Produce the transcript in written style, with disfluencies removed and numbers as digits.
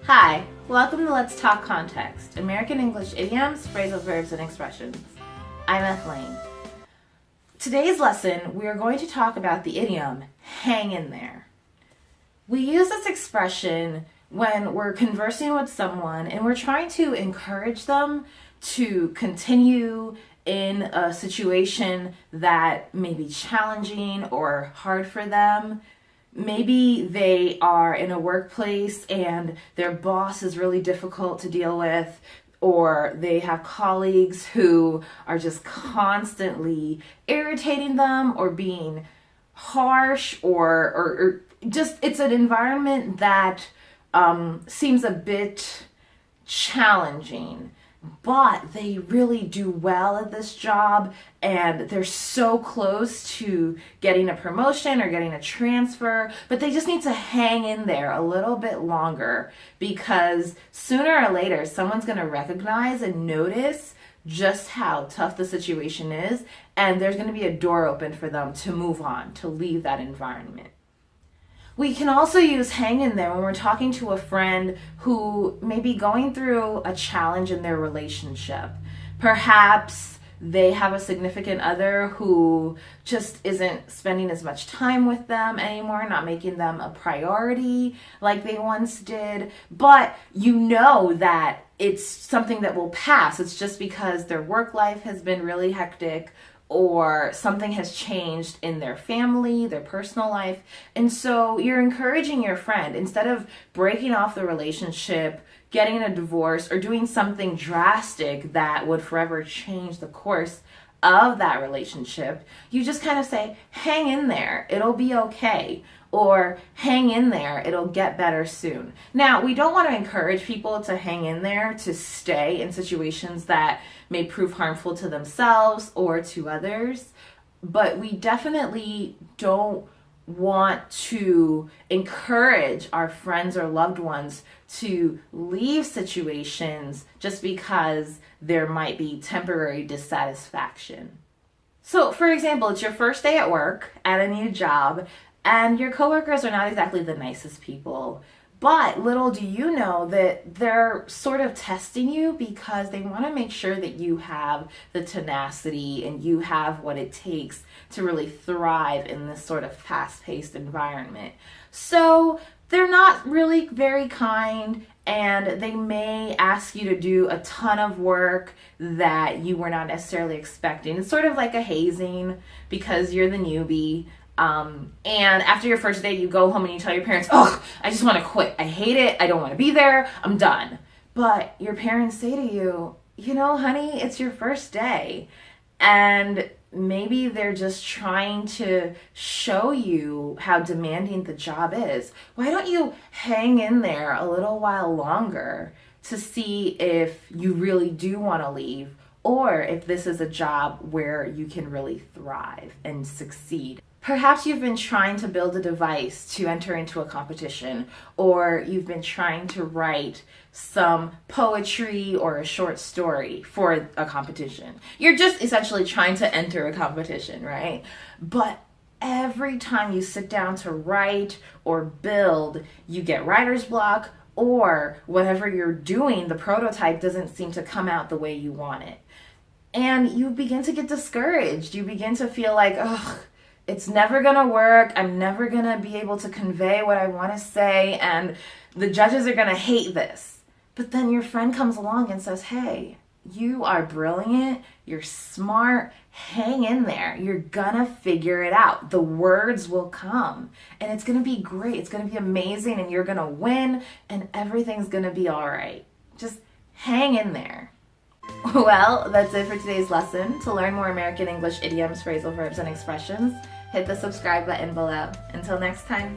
Hi, welcome to Let's Talk Context, American English idioms, phrasal verbs, and expressions. I'm Ethelene. Today's lesson, we are going to talk about the idiom, hang in there. We use this expression when we're conversing with someone and we're trying to encourage them to continue in a situation that may be challenging or hard for them. Maybe they are in a workplace and their boss is really difficult to deal with, or they have colleagues who are just constantly irritating them or being harsh or just it's an environment that seems a bit challenging. But they really do well at this job and they're so close to getting a promotion or getting a transfer, but they just need to hang in there a little bit longer because sooner or later someone's going to recognize and notice just how tough the situation is, and there's going to be a door open for them to move on, to leave that environment. We can also use hang in there when we're talking to a friend who may be going through a challenge in their relationship. Perhaps they have a significant other who just isn't spending as much time with them anymore, not making them a priority like they once did. But you know that it's something that will pass. It's just because their work life has been really hectic, or something has changed in their family, their personal life. And so you're encouraging your friend, instead of breaking off the relationship, getting a divorce, or doing something drastic that would forever change the course of that relationship, you just kind of say, hang in there, it'll be okay. Or hang in there, it'll get better soon. Now, we don't want to encourage people to hang in there, to stay in situations that may prove harmful to themselves or to others, but we definitely don't want to encourage our friends or loved ones to leave situations just because there might be temporary dissatisfaction. So, for example, it's your first day at work at a new job, and your coworkers are not exactly the nicest people. But little do you know that they're sort of testing you because they want to make sure that you have the tenacity and you have what it takes to really thrive in this sort of fast-paced environment. So they're not really very kind, and they may ask you to do a ton of work that you were not necessarily expecting. It's sort of like a hazing because you're the newbie. And after your first day, you go home and you tell your parents, oh, I just want to quit. I hate it. I don't want to be there. I'm done. But your parents say to you, you know, honey, it's your first day. And maybe they're just trying to show you how demanding the job is. Why don't you hang in there a little while longer to see if you really do want to leave, or if this is a job where you can really thrive and succeed? Perhaps you've been trying to build a device to enter into a competition, or you've been trying to write some poetry or a short story for a competition. You're just essentially trying to enter a competition, right? But every time you sit down to write or build, you get writer's block, or whatever you're doing, the prototype doesn't seem to come out the way you want it. And you begin to get discouraged. You begin to feel like, ugh, it's never going to work. I'm never going to be able to convey what I want to say, and the judges are going to hate this. But then your friend comes along and says, hey, you are brilliant. You're smart. Hang in there. You're going to figure it out. The words will come, and it's going to be great. It's going to be amazing, and you're going to win, and everything's going to be all right. Just hang in there. Well, that's it for today's lesson. To learn more American English idioms, phrasal verbs, and expressions, hit the subscribe button below. Until next time.